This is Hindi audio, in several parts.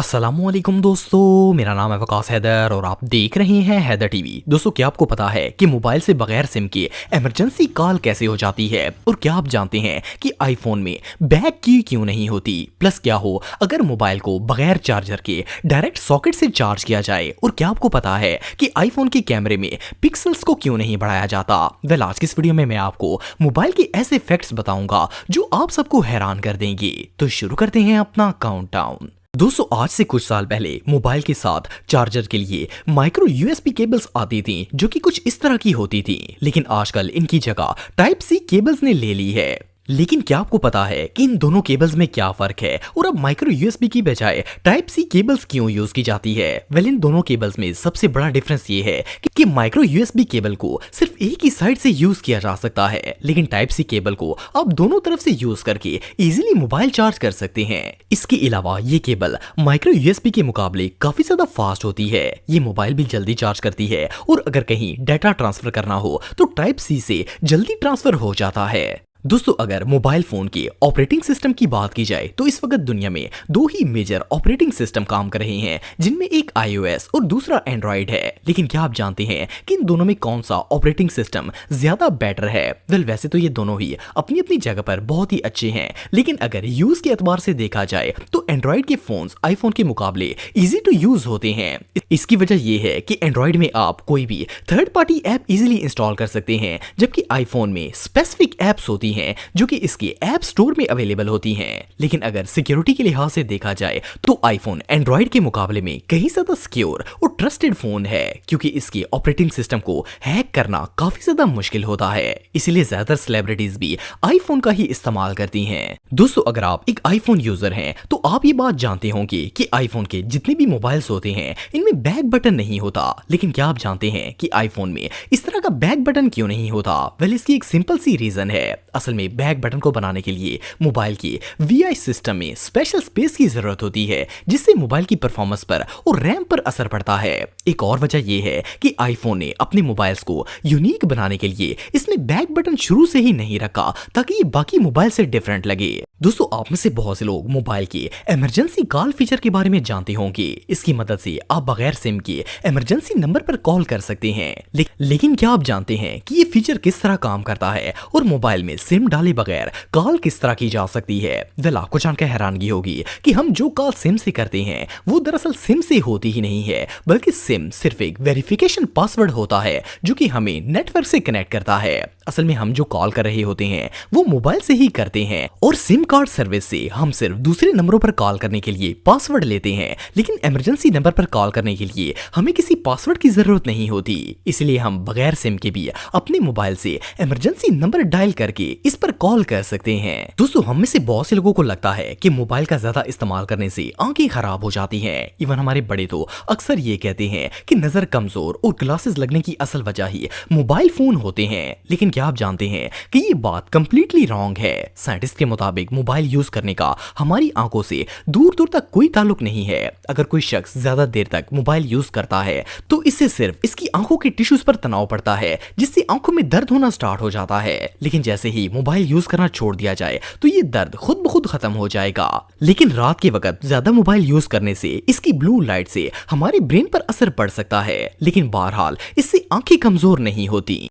अस्सलामुअलैकुम दोस्तों, मेरा नाम है वकास हैदर और आप देख रहे हैं हैदर टीवी। दोस्तों, क्या आपको पता है कि मोबाइल से बगैर सिम के इमरजेंसी कॉल कैसे हो जाती है? और क्या आप जानते हैं कि आईफोन में बैक की क्यों नहीं होती? प्लस क्या हो अगर मोबाइल को बगैर चार्जर के डायरेक्ट सॉकेट से चार्ज किया जाए? और क्या आपको पता है कि आईफोन के कैमरे में पिक्सल्स को क्यों नहीं बढ़ाया जाता? वेल, आज की इस वीडियो में मैं आपको मोबाइल के ऐसे फैक्ट्स बताऊंगा जो आप सबको हैरान कर देंगे। तो शुरू करते हैं अपना काउंटडाउन। दोस्तों, आज से कुछ साल पहले मोबाइल के साथ चार्जर के लिए माइक्रो यूएसबी केबल्स आती थी जो कि कुछ इस तरह की होती थी, लेकिन आजकल इनकी जगह टाइप सी केबल्स ने ले ली है। लेकिन क्या आपको पता है कि इन दोनों केबल्स में क्या फर्क है और अब माइक्रो यूएसबी की बजाय टाइप सी केबल्स क्यों यूज की जाती है? वेल, इन दोनों केबल्स में सबसे बड़ा डिफरेंस ये है कि माइक्रो यूएसबी केबल को सिर्फ एक ही साइड से यूज किया जा सकता है, लेकिन टाइप सी केबल को आप दोनों तरफ से यूज करके इजीली मोबाइल चार्ज कर सकते हैं। इसके अलावा ये केबल माइक्रो यूएसबी के मुकाबले काफी ज्यादा फास्ट होती है। ये मोबाइल भी जल्दी चार्ज करती है और अगर कहीं डाटा ट्रांसफर करना हो तो टाइप सी से जल्दी ट्रांसफर हो जाता है। दोस्तों, अगर मोबाइल फोन के ऑपरेटिंग सिस्टम की बात की जाए तो इस वक्त दुनिया में दो ही मेजर ऑपरेटिंग सिस्टम काम कर रहे हैं, जिनमें एक iOS और दूसरा एंड्रॉइड है। लेकिन क्या आप जानते हैं कि इन दोनों में कौन सा ऑपरेटिंग सिस्टम ज्यादा बेटर है? वेल, वैसे तो ये दोनों ही अपनी अपनी जगह पर बहुत ही अच्छे हैं, लेकिन अगर यूज के एतबार से देखा जाए तो एंड्रॉइड के फोन्स आईफोन के मुकाबले इजी टू यूज होते हैं। इसकी वजह यह है कि एंड्रॉइड में आप कोई भी third party app easily install कर सकते हैं, जबकि आईफोन में स्पेसिफिक एप्स होती हैं जो कि इसके ऐप स्टोर में अवेलेबल होती हैं। लेकिन अगर सिक्योरिटी के लिहाज से देखा जाए तो आईफोन एंड्रॉइड के मुकाबले में कहीं ज्यादा सिक्योर और ट्रस्टेड फोन है, क्योंकि इसके ऑपरेटिंग सिस्टम को हैक करना काफी ज्यादा मुश्किल होता है। इसीलिए ज्यादातर सेलिब्रिटीज भी आईफोन का ही इस्तेमाल करती हैं। दोस्तों, अगर आप एक आईफोन यूजर हैं तो आप ये बात जानते होंगे कि आईफोन के जितने भी मोबाइल्स होते हैं इनमें बैक बटन नहीं होता। लेकिन क्या आप जानते हैं कि आईफोन में इस तरह का बैक बटन क्यों नहीं होता? वेल, इसकी एक सिंपल सी रीजन है। असल में बैक बटन को बनाने के लिए मोबाइल के वीआई सिस्टम में स्पेशल स्पेस की जरूरत होती है, जिससे मोबाइल की परफॉर्मेंस पर और रैम पर असर पड़ता है। एक और वजह यह है कि आईफोन ने अपने मोबाइल्स को यूनिक बनाने के लिए इसमें बैक बटन शुरू से ही नहीं रखा ताकि ये बाकी मोबाइल से डिफरेंट लगे। दोस्तों, आप में से बहुत से लोग मोबाइल के इमरजेंसी कॉल फीचर के बारे में जानते होंगे। इसकी मदद से आप बगैर सिम के इमरजेंसी नंबर पर कॉल कर सकते हैं। लेकिन क्या आप जानते हैं कि ये फीचर किस तरह काम करता है और मोबाइल में सिम डाले बगैर कॉल किस तरह की जा सकती है? वेल, आपको जानकर हैरानगी होगी कि हम जो कॉल सिम से करते हैं वो दरअसल सिम से होती ही नहीं है, बल्कि सिम सिर्फ एक वेरिफिकेशन पासवर्ड होता है जो कि हमें नेटवर्क से कनेक्ट करता है। असल में हम जो कॉल कर रहे होते हैं वो मोबाइल से ही करते हैं और सिम कार्ड सर्विस से हम सिर्फ दूसरे नंबरों पर कॉल करने के लिए पासवर्ड लेते हैं, लेकिन इमरजेंसी नंबर पर कॉल करने के लिए हमें किसी पासवर्ड की जरूरत नहीं होती। इसलिए हम बगैर सिम के भी अपने मोबाइल से इमरजेंसी नंबर डायल करके इस पर कॉल कर सकते हैं। दोस्तों, हम में से बहुत से लोगों को लगता है कि मोबाइल का ज्यादा इस्तेमाल करने से आंखें खराब हो जाती हैं। इवन हमारे बड़े तो अक्सर ये कहते हैं कि नजर कमजोर और ग्लासेस लगने की असल वजह ही मोबाइल फोन होते हैं। लेकिन क्या आप जानते हैं कि ये बात कंप्लीटली रॉन्ग है? साइंटिस्ट के मुताबिक मोबाइल यूज करने का हमारी आंखों से दूर दूर तक कोई ताल्लुक नहीं है। अगर कोई शख्स ज्यादा देर तक मोबाइल यूज करता है तो इससे सिर्फ इसकी आंखों के टिश्यूज पर तनाव पड़ता है, जिससे आंखों में दर्द होना स्टार्ट हो जाता है। लेकिन जैसे ही मोबाइल यूज करना छोड़ दिया जाए तो ये दर्द खुद ब खुद खत्म हो जाएगा। लेकिन रात के वक्त ज्यादा मोबाइल यूज करने से इसकी ब्लू लाइट से हमारे ब्रेन पर असर पड़ सकता है, लेकिन बहरहाल इससे आंखें कमजोर नहीं होती।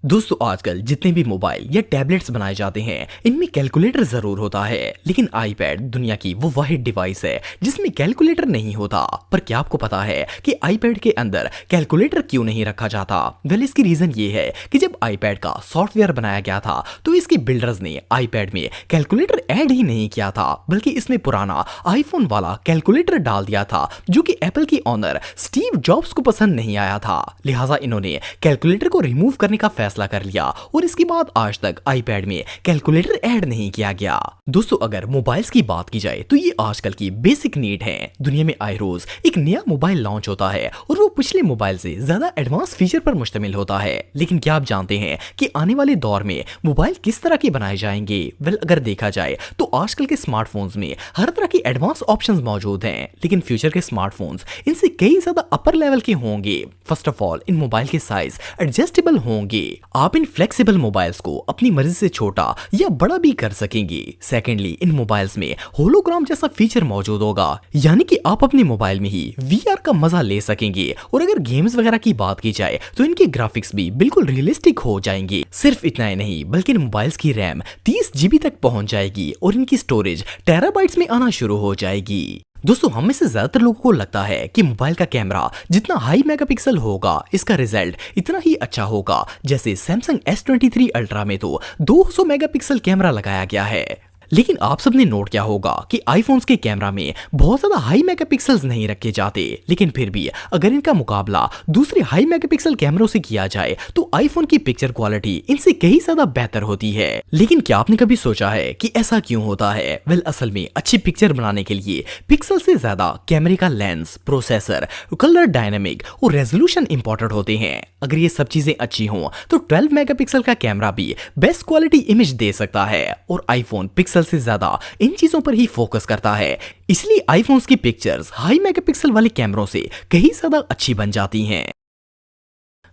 दोस्तों, आजकल जितने भी मोबाइल या टैबलेट्स बनाए जाते हैं इनमें कैलकुलेटर जरूर होता है, लेकिन आईपैड दुनिया की वो वाहिद डिवाइस है जिसमें कैलकुलेटर नहीं होता। पर क्या आपको पता है कि आईपैड के अंदर कैलकुलेटर क्यों नहीं रखा जाता? वेल, इसकी रीजन ये है कि जब आईपैड का सॉफ्टवेयर बनाया गया था तो इसके बिल्डर्स ने आईपैड में कैलकुलेटर ऐड ही नहीं किया था, बल्कि इसमें पुराना आईफोन वाला कैलकुलेटर डाल दिया था जो कि एप्पल के ऑनर स्टीव जॉब्स को पसंद नहीं आया था। लिहाजा इन्होंने कैलकुलेटर को रिमूव करने का फैसला कर लिया और इसके बाद आज तक आईपैड में कैलकुलेटर ऐड नहीं किया गया। दोस्तों, अगर मोबाइल्स की बात की जाए तो ये आजकल की बेसिक नीड है। दुनिया में आए रोज एक नया मोबाइल लॉन्च होता है और वो पिछले मोबाइल से ज्यादा एडवांस फीचर पर मुश्तमिल होता है। लेकिन क्या आप जानते हैं कि आने वाले दौर में मोबाइल किस तरह के बनाए जाएंगे? वेल, अगर देखा जाए तो आजकल के स्मार्टफोन्स में हर तरह के एडवांस ऑप्शंस मौजूद हैं, लेकिन फ्यूचर के स्मार्टफोन्स इनसे कई ज्यादा अपर लेवल के होंगे। First of all, in mobile के साइज एडजस्टेबल होंगे आप इन फ्लेक्सिबल मोबाइल्स को अपनी मर्जी से छोटा या बड़ा भी कर सकेंगे। सेकेंडली, इन मोबाइल्स में होलोग्राम जैसा फीचर मौजूद होगा, यानी कि आप अपने मोबाइल में ही VR का मजा ले सकेंगे। और अगर गेम्स वगैरह की बात की जाए तो इनके ग्राफिक्स भी बिल्कुल रियलिस्टिक हो जाएंगे। सिर्फ इतना ही नहीं, बल्कि इन मोबाइल्स की रैम 30 GB तक पहुंच जाएगी और इनकी स्टोरेज टेराबाइट्स में आना शुरू हो जाएगी। दोस्तों, हम में से ज्यादातर लोगों को लगता है कि मोबाइल का कैमरा जितना हाई मेगापिक्सल होगा, इसका रिजल्ट इतना ही अच्छा होगा। जैसे सैमसंग S23 अल्ट्रा में तो 200 मेगापिक्सल कैमरा लगाया गया है। लेकिन आप सबने नोट किया होगा कि आईफोन्स के कैमरा में बहुत ज्यादा हाई मेगापिक्सल्स नहीं रखे जाते, लेकिन फिर भी अगर इनका मुकाबला दूसरे हाई मेगापिक्सल कैमरों से किया जाए तो आईफोन की पिक्चर क्वालिटी इनसे कहीं ज्यादा बेहतर होती है। लेकिन क्या आपने कभी सोचा है कि ऐसा क्यों होता है? वेल, असल में अच्छी पिक्चर बनाने के लिए पिक्सल से ज्यादा कैमरे का लेंस, प्रोसेसर, कलर डायनामिक और रेजोल्यूशन इंपॉर्टेंट होते हैं। अगर ये सब चीजें अच्छी हों तो 12 मेगापिक्सल का कैमरा भी बेस्ट क्वालिटी इमेज दे सकता है, और आईफोन पिक्सल से ज्यादा इन चीजों पर ही फोकस करता है। इसलिए आईफोन्स की पिक्चर्स हाई मेगापिक्सल वाले कैमरों से कहीं ज्यादा अच्छी बन जाती हैं।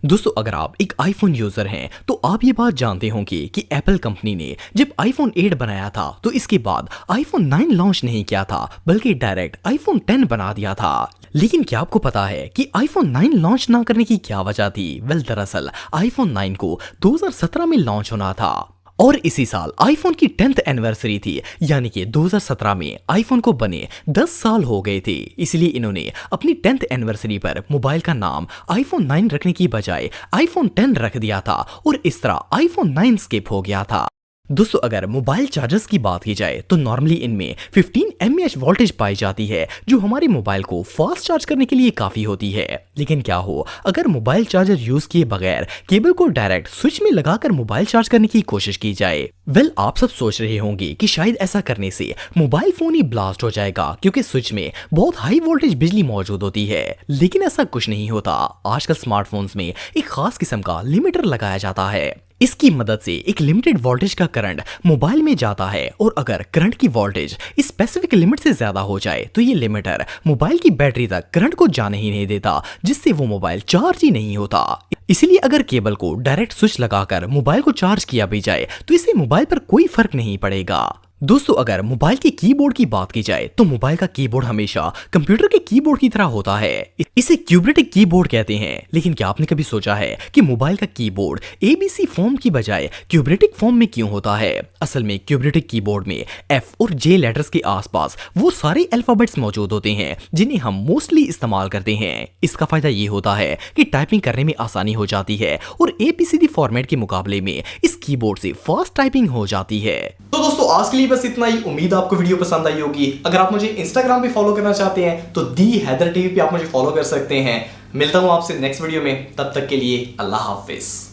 दोस्तों, अगर आप एक आईफोन यूजर हैं तो आप ये बात जानते होंगे कि एप्पल कंपनी ने जब आईफोन 8 बनाया था तो इसके बाद आईफोन 9 लॉन्च नहीं किया था, बल्कि डायरेक्ट आईफोन 10 बना दिया था। लेकिन क्या आपको पता है कि आईफोन 9 लॉन्च ना करने की क्या वजह थी? वेल, दरअसल आईफोन 9 को 2017 में लॉन्च होना था और इसी साल आईफोन की 10th एनिवर्सरी थी, यानी कि 2017 में आईफोन को बने 10 साल हो गए थे। इसलिए इन्होंने अपनी 10th एनिवर्सरी पर मोबाइल का नाम आईफोन 9 रखने की बजाय आईफोन 10 रख दिया था और इस तरह आईफोन 9 स्किप हो गया था। दोस्तों, अगर मोबाइल चार्जर्स की बात की जाए तो नॉर्मली इनमें 15 mAh वोल्टेज पाई जाती है, जो हमारे मोबाइल को फास्ट चार्ज करने के लिए काफी होती है। लेकिन क्या हो अगर मोबाइल चार्जर यूज किए बगैर केबल को डायरेक्ट स्विच में लगाकर मोबाइल चार्ज करने की कोशिश की जाए? वेल, आप सब सोच रहे होंगे कि शायद ऐसा करने से मोबाइल फोन ही ब्लास्ट हो जाएगा, क्योंकि स्विच में बहुत हाई वोल्टेज बिजली मौजूद होती है। लेकिन ऐसा कुछ नहीं होता। आजकल स्मार्टफोन्स में एक खास किस्म का लिमिटर लगाया जाता है। इसकी मदद से एक लिमिटेड वोल्टेज का करंट मोबाइल में जाता है, और अगर करंट की वोल्टेज स्पेसिफिक लिमिट से ज्यादा हो जाए तो ये लिमिटर मोबाइल की बैटरी तक करंट को जाने ही नहीं देता, जिससे वो मोबाइल चार्ज ही नहीं होता। इसलिए अगर केबल को डायरेक्ट स्विच लगाकर मोबाइल को चार्ज किया भी जाए तो इससे मोबाइल पर कोई फर्क नहीं पड़ेगा। दोस्तों, अगर मोबाइल के कीबोर्ड की बात की जाए तो मोबाइल का कीबोर्ड हमेशा कंप्यूटर के कीबोर्ड की तरह होता है। इसे क्यूब्रेटिक कीबोर्ड कहते हैं। लेकिन क्या आपने कभी सोचा है कि मोबाइल का कीबोर्ड ABC फॉर्म की बजाय क्यूब्रेटिक फॉर्म में क्यों होता है? असल में क्यूब्रेटिक कीबोर्ड में F और J लेटर्स के आसपास वो सारे अल्फाबेट्स मौजूद होते हैं जिन्हें हम मोस्टली इस्तेमाल करते हैं। इसका फायदा ये होता है कि टाइपिंग करने में आसानी हो जाती है, और ABCD फॉर्मेट के मुकाबले में इस कीबोर्ड से फास्ट टाइपिंग हो जाती है। तो दोस्तों, आज के लिए बस इतना ही। उम्मीद आपको वीडियो पसंद आई होगी। अगर आप मुझे इंस्टाग्राम पे फॉलो करना चाहते हैं तो दी हैदर टीवी पे आप मुझे फॉलो कर सकते हैं। मिलता हूं आपसे नेक्स्ट वीडियो में, तब तक के लिए अल्लाह हाफिज।